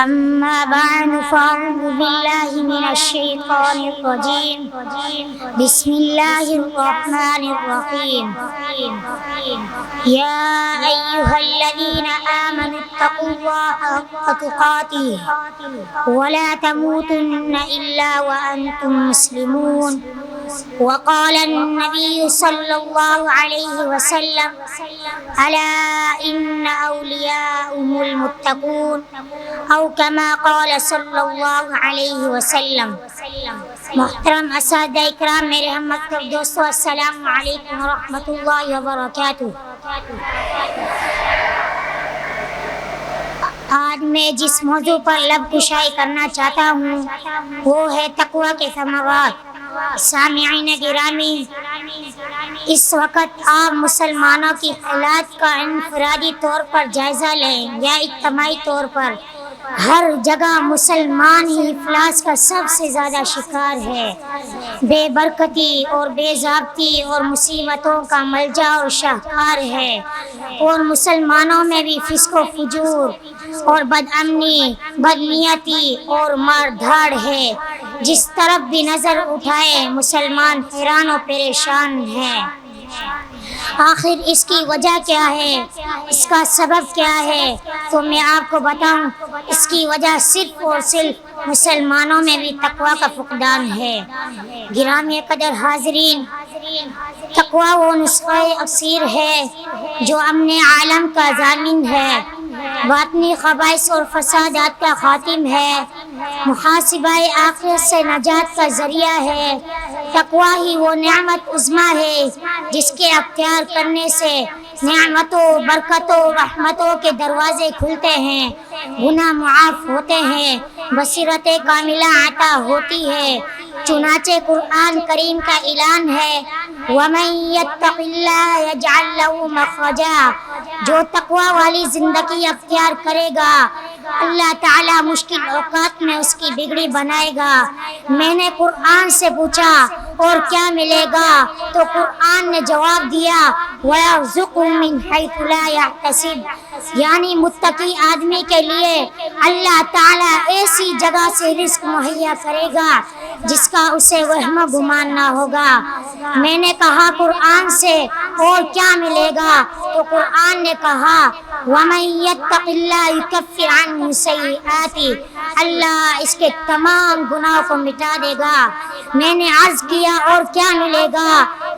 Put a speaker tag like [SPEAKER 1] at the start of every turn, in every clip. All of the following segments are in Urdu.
[SPEAKER 1] أما بعد فأعوذ بالله من الشيطان الرجيم بسم الله الرحمن الرحيم يا أيها الذين آمنوا اتقوا الله حق تقاته ولا تموتن إلا وأنتم مسلمون وقال النبي صلى الله عليه وسلم ألا إن أولياءهم المتقون أو كما قال صلی اللہ علیہ وسلم۔ محترم اساتذہ اکرام، میرے ہم مکتب دوستو، السلام علیکم ورحمۃ اللہ وبرکاتہ۔ آج میں جس موضوع پر لب کشائی کرنا چاہتا ہوں وہ ہے تقوی کے ثمرات۔ سامعین گرامی، اس وقت آپ مسلمانوں کی حالات کا انفرادی طور پر جائزہ لیں یا اجتماعی طور پر، ہر جگہ مسلمان ہی افلاس کا سب سے زیادہ شکار ہے۔ بے برکتی اور بے ضابطی اور مصیبتوں کا ملجا اور شاہکار ہے، اور مسلمانوں میں بھی فسق و فجور اور بد امنی، بدنیتی اور مار دھاڑ ہے۔ جس طرف بھی نظر اٹھائے مسلمان حیران و پریشان ہیں۔ آخر اس کی وجہ کیا ہے، اس کا سبب کیا ہے؟ تو میں آپ کو بتاؤں، اس کی وجہ صرف اور صرف مسلمانوں میں بھی تقوی کا فقدان ہے۔ گرامی قدر حاضرین، تقوی وہ نسخہ اکسیر ہے جو امن عالم کا ضامن ہے، باطنی خبائث اور فسادات کا خاتم ہے، محاسبہ آخرت سے نجات کا ذریعہ ہے۔ تقوی ہی وہ نعمت عظمیٰ ہے جس کے اختیار کرنے سے نعمتوں، برکتوں، رحمتوں کے دروازے کھلتے ہیں، گناہ معاف ہوتے ہیں، بصیرت کاملہ عطا ہوتی ہے۔ چنانچہ قرآن کریم کا اعلان ہے وَمَن يَتَّقِ اللَّهَ يَجْعَل لَّهُ مَخْرَجًا، جو تقوی والی زندگی اختیار کرے گا اللہ تعالیٰ مشکل اوقات میں اس کی بگڑی بنائے گا۔ میں نے قرآن سے پوچھا اور کیا ملے گا؟ تو قرآن نے جواب دیا وَيَرْزُقْهُ مِنْ حَيْثُ لَا يَحْتَسِبُ، یعنی متقی آدمی کے لیے اللہ تعالیٰ ایسی جگہ سے رزق مہیا کرے گا جس کا اسے وہم و گمان نہ ہوگا۔ میں نے کہا قرآن سے اور کیا ملے گا؟ تو قرآن نے کہا وَمَن يَتَّقِ اللَّهَ يُكَفِّرْ عَنْهُ سَيِّئَاتِهِ، اللہ اس کے تمام گناہوں کو مٹا دے گا۔ میں نے عرض کیا اور کیا ملے گا؟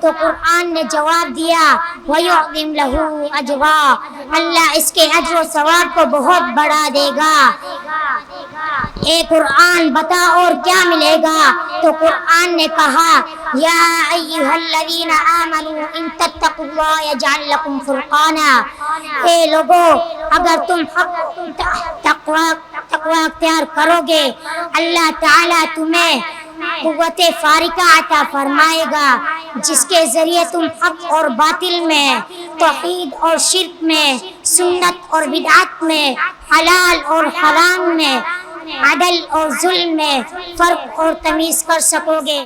[SPEAKER 1] تو قرآن نے جواب دیا وَيُعْظِمْ لَهُ أَجْرًا، اللہ اس کے اجر و ثواب کو بہت بڑھا دے گا۔ اے قرآن بتا اور کیا ملے گا؟ تو قرآن نے کہا یا ایھا الذین آمنوا ان تتقوا اللہ یجعل لکم فرقانا، اے لوگو اگر تم تقوی اختیار کرو گے اللہ تعالیٰ تمہیں قوت فارقہ عطا فرمائے گا، جس کے ذریعے تم حق اور باطل میں، توحید اور شرک میں، سنت اور بدعت میں، حلال اور حرام میں، عدل اور ظلم میں فرق اور تمیز کر سکو گے۔